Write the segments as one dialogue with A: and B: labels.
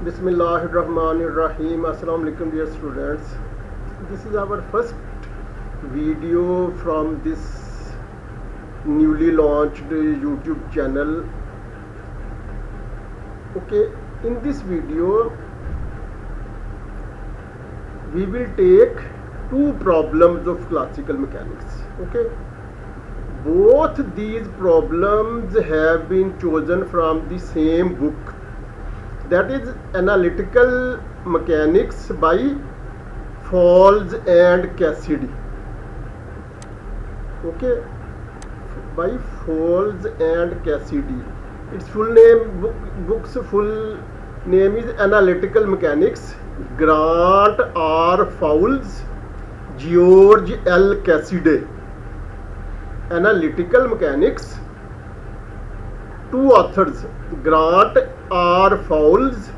A: Bismillahirrahmanirrahim. Assalamu alaikum, dear students. This is our first video from this newly launched YouTube channel. Okay, in this video we will take two problems of classical mechanics. Okay, both these problems have been chosen from the same book, that is Analytical Mechanics by Falls and Cassidy. Okay, by Falls and Cassidy. Its full name, book's full name is Analytical Mechanics, Grant R. Fowles, George L. Cassidy. Analytical Mechanics, two authors, Grant R. Fowles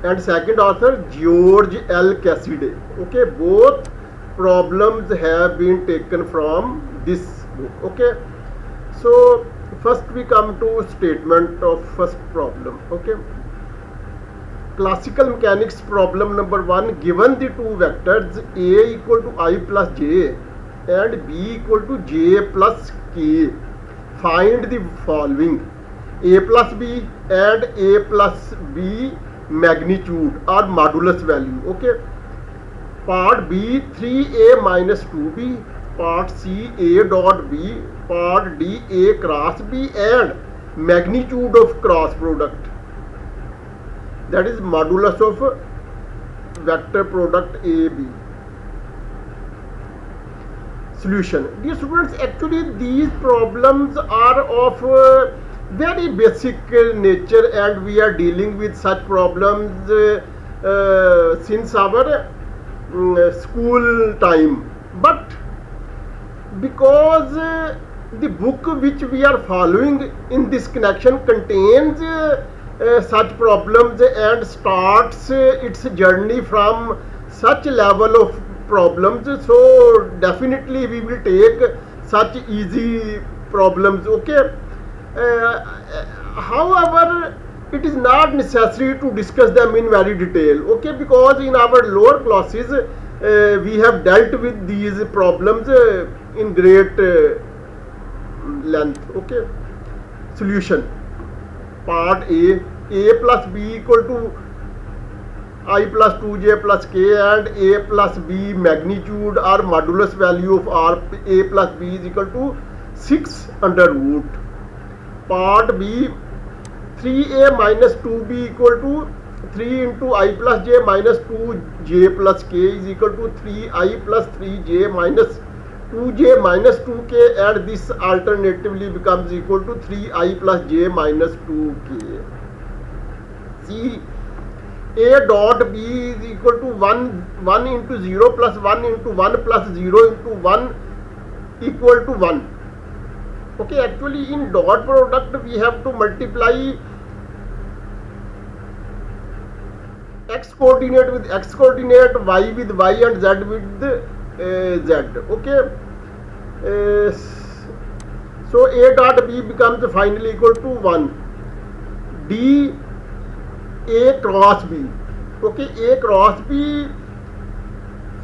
A: and second author George L. Cassidy. Okay, both problems have been taken from this book. Okay, so first we come to statement of first problem. Okay, classical mechanics problem number 1. Given the two vectors A equal to I plus J and B equal to J plus K, find the following: A plus B and A plus B magnitude or modulus value. Okay, part B 3A minus 2B, part C A dot B, part D A cross B, and magnitude of cross product, that is modulus of vector product AB. Solution. Dear students, actually these problems are of very basic nature, and we are dealing with such problems since our school time. But because the book which we are following in this connection contains such problems and starts its journey from such level of problems, so definitely we will take such easy problems. Okay, however, it is not necessary to discuss them in very detail. Okay, because in our lower classes we have dealt with these problems in great length. Okay, solution. Part A plus B equal to I plus 2J plus K and A plus B magnitude or modulus value of R A plus B is equal to 6 under root. Part B 3A minus 2B equal to 3 into I plus J minus 2J plus K is equal to 3I plus 3J minus 2J minus 2K, and this alternatively becomes equal to 3I plus J minus 2K. C A dot B is equal to 1 into 0 plus 1 into 1 plus 0 into 1 equal to 1. Okay, actually in dot product we have to multiply x coordinate with x coordinate, y with y, and z with z. Okay, so A dot B becomes finally equal to 1. D A cross B. Okay, A cross B,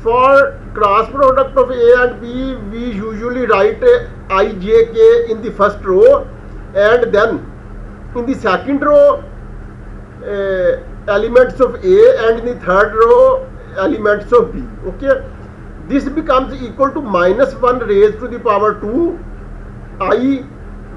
A: for cross product of A and B we usually write I, J, K in the first row, and then in the second row elements of A, and in the third row elements of B. Okay, this becomes equal to minus 1 raised to the power 2 I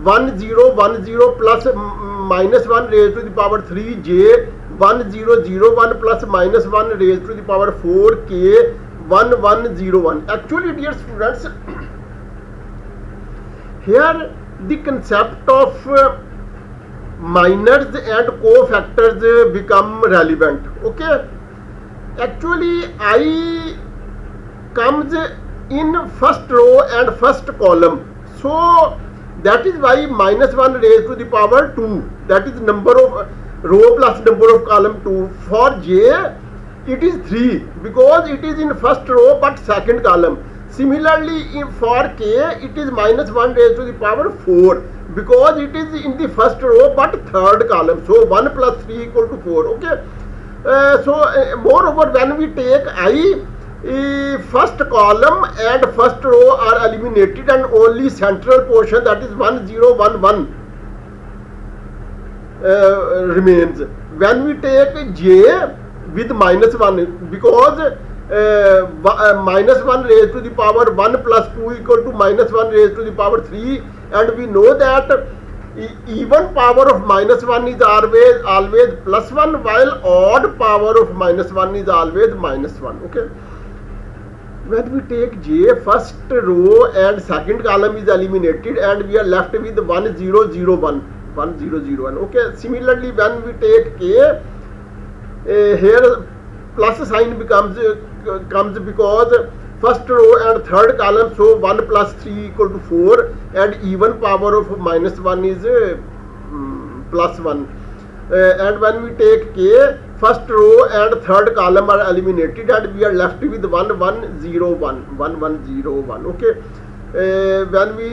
A: 1 0 1 0 plus minus 1 raised to the power 3 J 1 0 0 1 plus minus 1 raised to the power 4 K 1 1 0 1. Actually, dear students, here the concept of minors and cofactors become relevant. Okay, actually I comes in first row and first column, so that is why minus 1 raised to the power 2, that is number of row plus number of column 2. For J it is 3 because it is in first row but second column, Similarly, for k, it is minus 1 raised to the power 4 because it is in the first row but third column. So 1 plus 3 equal to 4. Okay. Moreover, when we take I, first column and first row are eliminated and only central portion, that is 1 0 1 1 remains. When we take j with minus 1, because minus 1 raised to the power 1 plus 2 equal to minus 1 raised to the power 3, and we know that even power of minus 1 is always plus 1, while odd power of minus 1 is always minus 1. Okay. When we take j, first row and second column is eliminated and we are left with 1 0 0 1 1 0 0 1. Okay. Similarly, when we take k, here plus sign comes because first row and third column, so 1 plus 3 equal to 4, and even power of minus 1 is plus 1. And when we take k, first row and third column are eliminated and we are left with 1 1 0 1 1 1 0 1. Okay. When we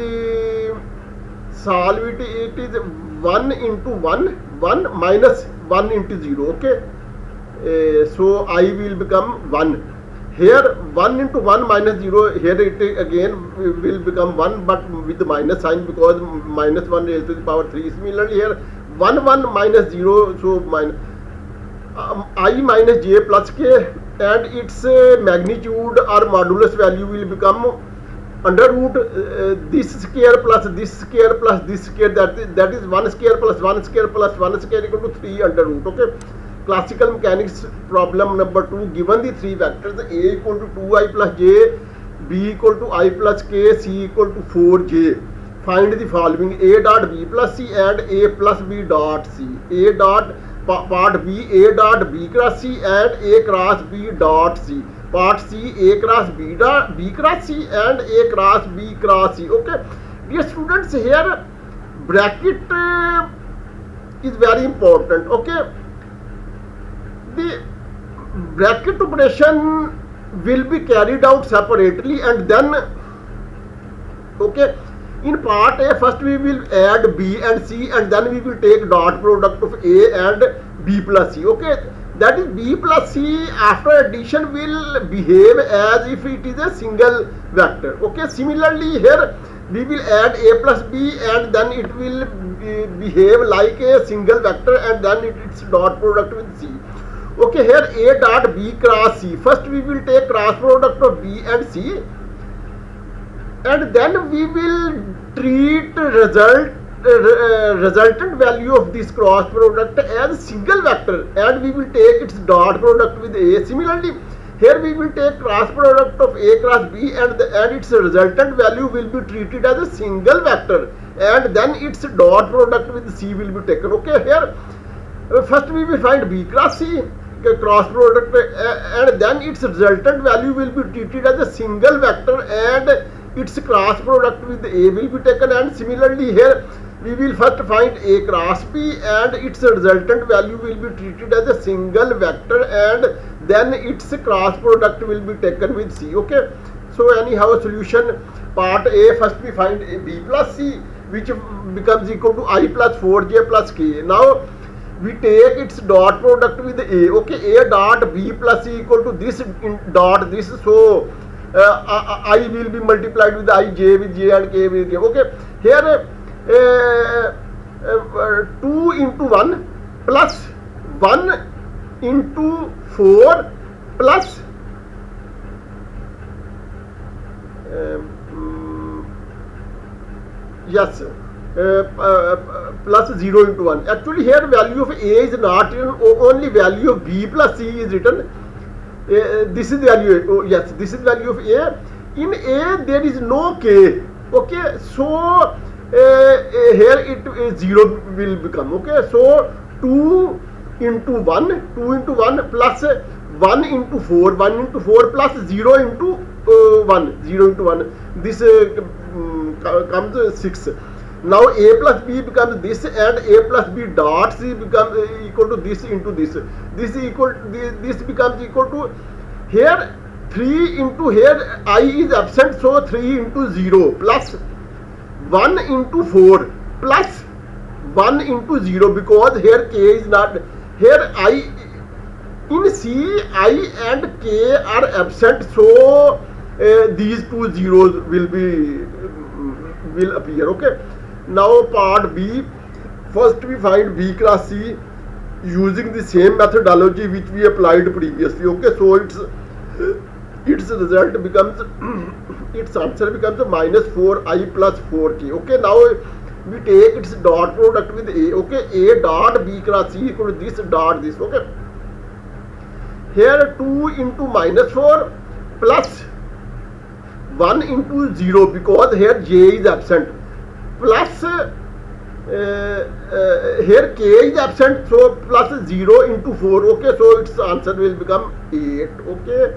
A: solve it, it is 1 into 1 1 minus 1 into 0. Okay. So I will become 1. Here 1 into 1 minus 0, here it again will become 1 but with the minus sign because minus 1 raised to the power 3. Similarly, here 1 1 minus 0, so minus I minus j plus k, and its magnitude or modulus value will become under root this square plus this square plus this square, that is 1 square plus 1 square plus 1 square equal to 3 under root. Okay. Classical mechanics problem number 2, given the three vectors a equal to 2i plus j, b equal to I plus k, c equal to 4j. Find the following: a dot b plus c and a plus b dot c. A dot part b, a dot b cross c and a cross b dot c. Part c, a cross b dot b cross c and a cross b cross c. Okay, dear students, here bracket is very important. Okay. The bracket operation will be carried out separately, and then okay, in part A first we will add b and c and then we will take dot product of a and b plus c. Okay, that is b plus c after addition will behave as if it is a single vector. Okay, similarly here we will add a plus b and then it will behave like a single vector and then its dot product with c. Okay, here a dot b cross c. First we will take cross product of b and c, and then we will treat resultant value of this cross product as single vector and we will take its dot product with a. Similarly, here we will take cross product of a cross b and its resultant value will be treated as a single vector and then its dot product with c will be taken. Okay, here first we will find b cross c cross product and then its resultant value will be treated as a single vector and its cross product with a will be taken. And similarly here we will first find a cross b and its resultant value will be treated as a single vector and then its cross product will be taken with c. Okay, so anyhow solution part A, first we find a b plus c which becomes equal to I plus 4j plus k. Now we take its dot product with a. Okay, a dot b plus c equal to this dot this, so I will be multiplied with I, j with j and k with k. Okay, here 2 into 1 plus 1 into 4 plus yes plus 0 into 1. Actually here value of a is not written, only value of b plus c is written. This is value, oh yes, this is value of a. In a there is no k. Okay, so here it is 0 will become. Okay, so 2 into 1 plus 1 into 4 plus 0 into 1 this comes 6. Now a plus b becomes this and a plus b dot c becomes equal to this into this. This becomes equal to, here 3 into here I is absent, so 3 into 0 plus 1 into 4 plus 1 into 0, because here k is not here. I in C, I and k are absent, so these two zeros will appear. Okay, now part B. First we find B cross C using the same methodology which we applied previously. Okay, so its result becomes its answer becomes minus 4i plus 4k. Okay, now we take its dot product with A. Okay, A dot B cross C equal to this dot this. Okay, here 2 into minus 4 plus 1 into 0, because here j is absent, plus here k is absent, so plus 0 into 4. Okay, so its answer will become 8. Okay,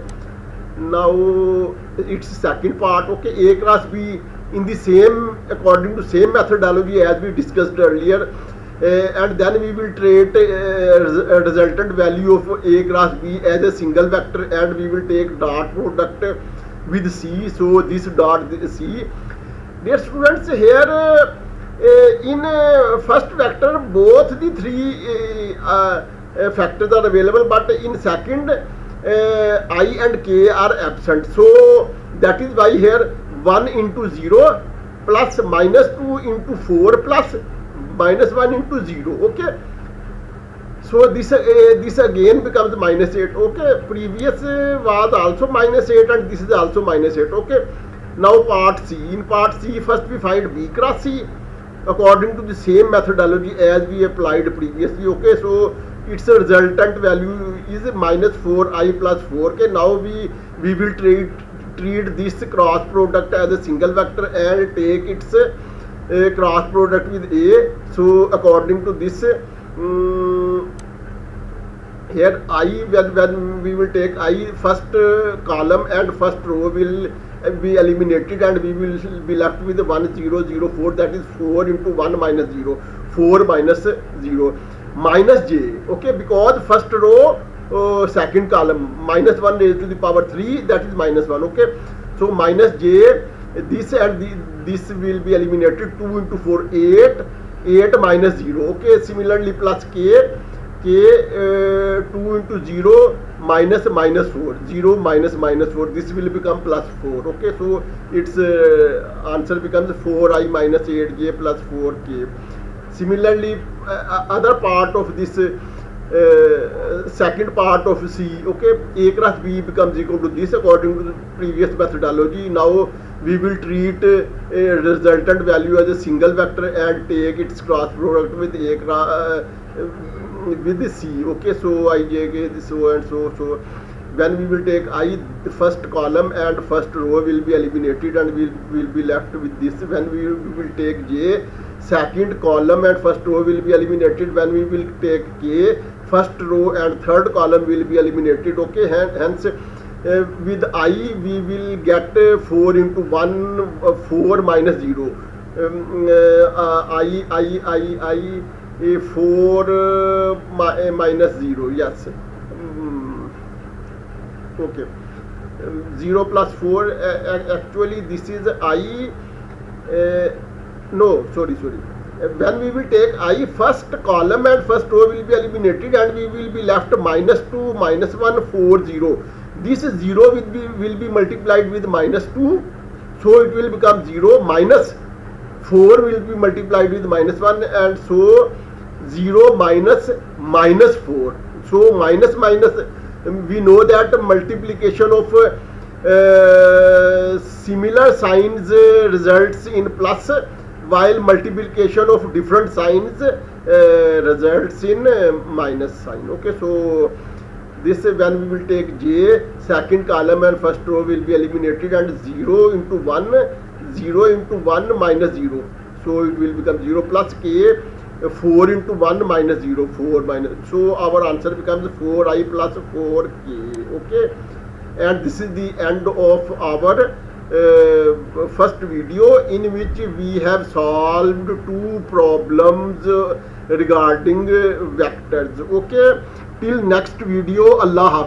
A: now its second part. Okay, A cross B in the same, according to same methodology as we discussed earlier, and then we will treat resultant value of A cross B as a single vector, and we will take dot product with C. So this dot C, dear students, here in first vector both the three factors are available, but in second I and k are absent, so that is why here 1 into 0 plus minus 2 into 4 plus minus 1 into 0. Okay, so this again becomes minus 8. Okay, previous was also minus 8 and this is also minus 8. Okay, now part C. In part C, first we find B cross C according to the same methodology as we applied previously. Okay, so its resultant value is minus 4i plus 4k. Now we will treat this cross product as a single vector and take its cross product with A. So according to this, here I, when we will take I, first column and first row will be eliminated and we will be left with 1 0 0 4, that is 4 into 1 minus 0, 4 minus 0 minus j. Okay, because first row second column minus 1 raised to the power 3, that is minus 1. Okay, so minus j, this and this will be eliminated. 2 into 4 8 minus 0. Okay, similarly plus k 2 into 0 minus 4, 0 minus 4, this will become plus 4. Okay, so its answer becomes 4i minus 8j plus 4k. Similarly, other part of this second part of C. Okay, A cross B becomes equal to this according to the previous methodology. Now we will treat a resultant value as a single vector and take its cross product with A cross with the C. Okay, so I, J, K, so and so. When we will take I, the first column and first row will be eliminated and we will be left with this. When we will take J, second column and first row will be eliminated. When we will take K, first row and third column will be eliminated. Okay, hence with I we will get 4 into 1, 4 minus 0. I 4 minus 0, yes. Okay, 0 plus 4, actually this is I, no, sorry. When we will take I, first column and first row will be eliminated and we will be left minus 2, minus 1, 4, 0. This 0 will be multiplied with minus 2, so it will become 0. Minus 4 will be multiplied with minus 1, and so 0 minus 4. So minus, we know that multiplication of similar signs results in plus, while multiplication of different signs results in minus sign. Okay, so this, when we will take J, second column and first row will be eliminated and 0 into 1 minus 0, so it will become 0 plus K, 4 into 1 minus 0, 4 minus, so our answer becomes 4i plus 4k. Okay, and this is the end of our first video, in which we have solved 2 problems regarding vectors. Okay, till next video, Allah Hafiz.